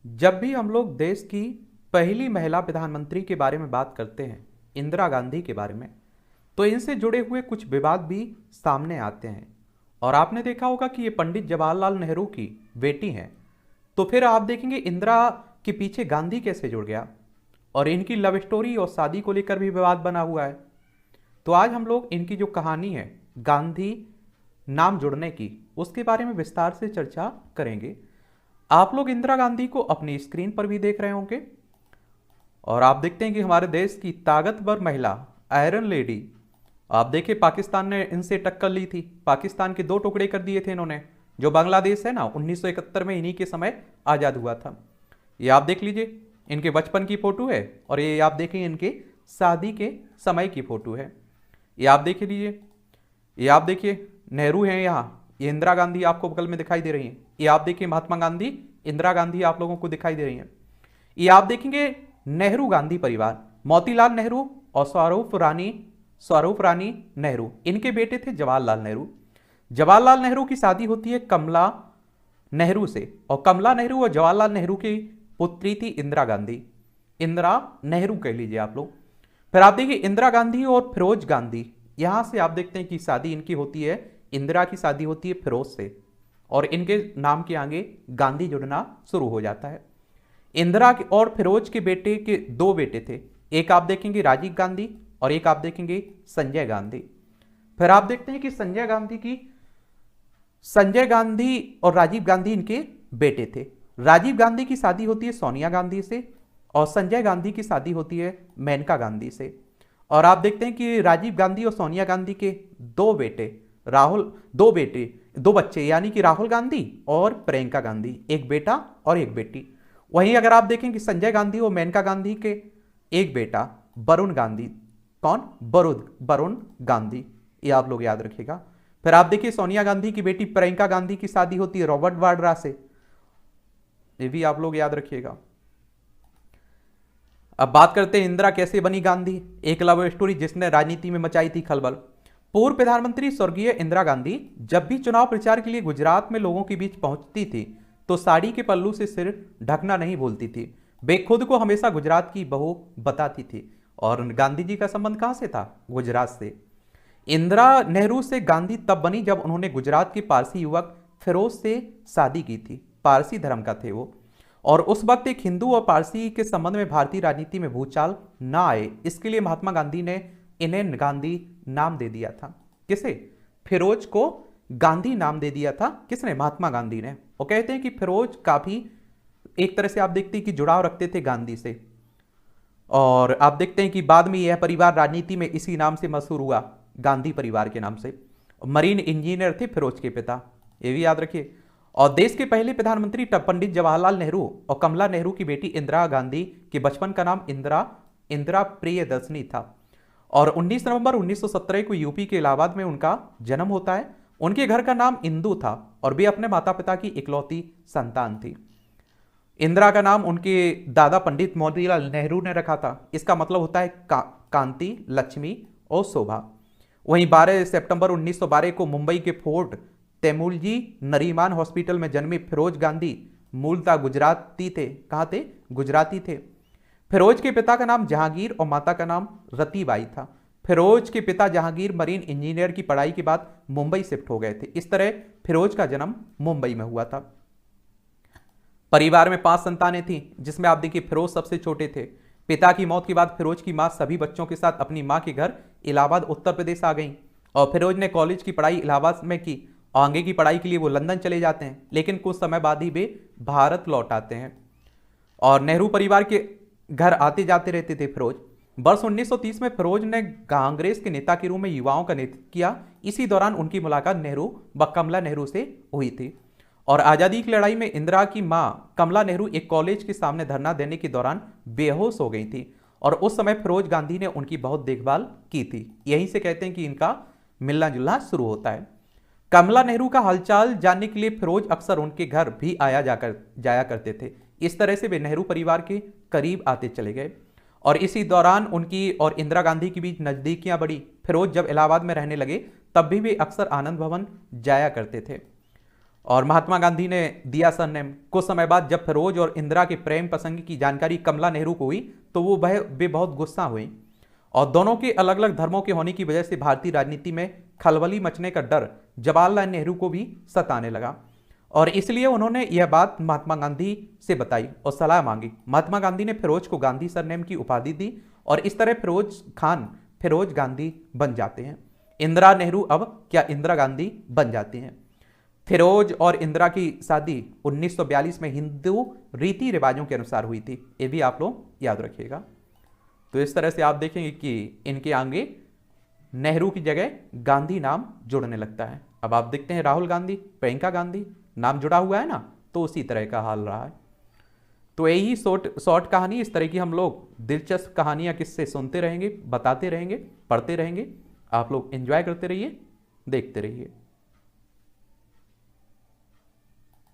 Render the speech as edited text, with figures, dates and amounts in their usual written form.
जब भी हम लोग देश की पहली महिला प्रधानमंत्री के बारे में बात करते हैं, इंदिरा गांधी के बारे में, तो इनसे जुड़े हुए कुछ विवाद भी सामने आते हैं। और आपने देखा होगा कि ये पंडित जवाहरलाल नेहरू की बेटी हैं। तो फिर आप देखेंगे इंदिरा के पीछे गांधी कैसे जुड़ गया, और इनकी लव स्टोरी और शादी को लेकर भी विवाद बना हुआ है। तो आज हम लोग इनकी जो कहानी है गांधी नाम जुड़ने की, उसके बारे में विस्तार से चर्चा करेंगे। आप लोग इंदिरा गांधी को अपनी स्क्रीन पर भी देख रहे होंगे, और आप देखते हैं कि हमारे देश की ताकतवर महिला, आयरन लेडी। आप देखिए, पाकिस्तान ने इनसे टक्कर ली थी, पाकिस्तान के दो टुकड़े कर दिए थे इन्होंने। जो बांग्लादेश है ना, 1971 में इन्हीं के समय आज़ाद हुआ था। ये आप देख लीजिए, इनके बचपन की फोटो है, और ये आप देखें इनके शादी के समय की फोटो है। ये आप देख लीजिए, ये आप देखिए नेहरू हैं यहाँ, ये इंदिरा गांधी आपको बगल में दिखाई दे रही हैं। ये आप देखिए महात्मा गांधी, इंदिरा गांधी आप लोगों को दिखाई दे रही हैं। ये आप देखेंगे नेहरू गांधी परिवार, मोतीलाल नेहरू और स्वरूप रानी नेहरू, इनके बेटे थे जवाहरलाल नेहरू। जवाहरलाल नेहरू की शादी होती है कमला नेहरू से, और कमला नेहरू और जवाहरलाल नेहरू की पुत्री थी इंदिरा गांधी, इंदिरा नेहरू कह लीजिए आप लोग। फिर आप देखिए इंदिरा गांधी और फिरोज गांधी, यहां से आप देखते हैं कि शादी इनकी होती है, इंदिरा की शादी होती है फिरोज से, और इनके नाम के आगे गांधी जुड़ना शुरू हो जाता है। इंदिरा के और फिरोज के बेटे के दो बेटे थे, एक आप देखेंगे राजीव गांधी और एक आप देखेंगे संजय गांधी। फिर आप देखते हैं कि संजय गांधी और राजीव गांधी इनके बेटे थे। राजीव गांधी की शादी होती है सोनिया गांधी से, और संजय गांधी की शादी होती है मेनका गांधी से। और आप देखते हैं कि राजीव गांधी और सोनिया गांधी के दो बेटे, दो बच्चे, यानी कि राहुल गांधी और प्रियंका गांधी, एक बेटा और एक बेटी। वहीं अगर आप देखें कि संजय गांधी और मेनका गांधी के एक बेटा वरुण गांधी, कौन? वरुण गांधी, ये आप लोग याद रखिएगा। फिर आप देखिए सोनिया गांधी की बेटी प्रियंका गांधी की शादी होती है रॉबर्ट वाड्रा से, ये भी आप लोग याद रखिएगा। अब बात करते हैं इंदिरा कैसे बनी गांधी, एक लव स्टोरी जिसने राजनीति में मचाई थी खलबल। पूर्व प्रधानमंत्री स्वर्गीय इंदिरा गांधी जब भी चुनाव प्रचार के लिए गुजरात में लोगों के बीच पहुंचती थी, तो साड़ी के पल्लू से सिर ढकना नहीं भूलती थी। वे खुद को हमेशा गुजरात की बहू बताती थी, और गांधी जी का संबंध कहां से था? गुजरात से। इंदिरा नेहरू से गांधी तब बनी जब उन्होंने गुजरात के पारसी युवक फिरोज से शादी की थी। पारसी धर्म का थे वो, और उस वक्त एक हिंदू और पारसी के संबंध में भारतीय राजनीति में भूचाल ना आए, इसके लिए महात्मा गांधी ने इन्हें गांधी नाम दे दिया था। किसे? फिरोज को गांधी नाम दे दिया था। किसने? महात्मा गांधी ने। वो कहते हैं कि फिरोज काफी एक तरह से आप देखते हैं कि जुड़ाव रखते थे गांधी से, और आप देखते हैं कि बाद में यह परिवार राजनीति में इसी नाम से मशहूर हुआ, गांधी परिवार के नाम से। मरीन इंजीनियर थे फिरोज के पिता, ये भी याद रखिए। और देश के पहले प्रधानमंत्री पंडित जवाहरलाल नेहरू और कमला नेहरू की बेटी इंदिरा गांधी के बचपन का नाम इंदिरा प्रियदर्शनी था। और 19 नवंबर 1917 को यूपी के इलाहाबाद में उनका जन्म होता है। उनके घर का नाम इंदू था, और वे अपने माता पिता की इकलौती संतान थी। इंदिरा का नाम उनके दादा पंडित मोतीलाल नेहरू ने रखा था। इसका मतलब होता है कांति, लक्ष्मी और शोभा। वहीं 12 सितंबर 1912 को मुंबई के फोर्ट तेमुलजी नरीमान हॉस्पिटल में जन्मे फिरोज गांधी मूलतः गुजराती थे। कहाँ थे? गुजराती थे। फिरोज के पिता का नाम जहांगीर और माता का नाम रतीबाई था। फिरोज के पिता जहांगीर मरीन इंजीनियर की पढ़ाई के बाद मुंबई शिफ्ट हो गए थे। इस तरह फिरोज का जन्म मुंबई में हुआ था। परिवार में 5 संतानें थीं, जिसमें आप देखिए फिरोज सबसे छोटे थे। पिता की मौत के बाद फिरोज की मां सभी बच्चों के साथ अपनी मां के घर इलाहाबाद उत्तर प्रदेश आ गईं, और फिरोज ने कॉलेज की पढ़ाई इलाहाबाद में की। आगे की पढ़ाई के लिए वो लंदन चले जाते हैं, लेकिन कुछ समय बाद ही वे भारत लौट आते हैं, और नेहरू परिवार के घर आते जाते रहते थे फिरोज। वर्ष 1930 में फिरोज ने कांग्रेस के नेता के रूप में युवाओं का नेतृत्व किया। इसी दौरान उनकी मुलाकात नेहरू व कमला नेहरू से हुई थी। और आज़ादी की लड़ाई में इंदिरा की मां कमला नेहरू एक कॉलेज के सामने धरना देने के दौरान बेहोश हो गई थी, और उस समय फिरोज गांधी ने उनकी बहुत देखभाल की थी। यहीं से कहते हैं कि इनका मिलना जुलना शुरू होता है। कमला नेहरू का हालचाल जानने के लिए फिरोज अक्सर उनके घर भी जाया करते थे। इस तरह से वे नेहरू परिवार के करीब आते चले गए, और इसी दौरान उनकी और इंदिरा गांधी के बीच नजदीकियां बढ़ी। फिरोज जब इलाहाबाद में रहने लगे, तब भी वे अक्सर आनंद भवन जाया करते थे। और महात्मा गांधी ने दिया सरनेम। कुछ समय बाद जब फिरोज और इंदिरा के प्रेम प्रसंग की जानकारी कमला नेहरू को हुई तो वे बहुत गुस्सा हुई और दोनों के अलग अलग धर्मों के होने की वजह से भारतीय राजनीति में खलबली मचने का डर जवाहरलाल नेहरू को भी सताने लगा और इसलिए उन्होंने यह बात महात्मा गांधी से बताई और सलाह मांगी। महात्मा गांधी ने फिरोज को गांधी सरनेम की उपाधि दी और इस तरह फिरोज खान फिरोज गांधी बन जाते हैं। इंदिरा नेहरू अब क्या इंदिरा गांधी बन जाती हैं। फिरोज और इंदिरा की शादी 1942 में हिंदू रीति रिवाजों के अनुसार हुई थी, ये भी आप लोग याद रखिएगा। तो इस तरह से आप देखेंगे कि इनके आगे नेहरू की जगह गांधी नाम जुड़ने लगता है। अब आप देखते हैं राहुल गांधी, प्रियंका गांधी नाम जुड़ा हुआ है ना, तो उसी तरह का हाल रहा है। तो यही शॉर्ट कहानी, इस तरह की हम लोग दिलचस्प कहानियां किससे सुनते रहेंगे, बताते रहेंगे, पढ़ते रहेंगे। आप लोग एंजॉय करते रहिए, देखते रहिए।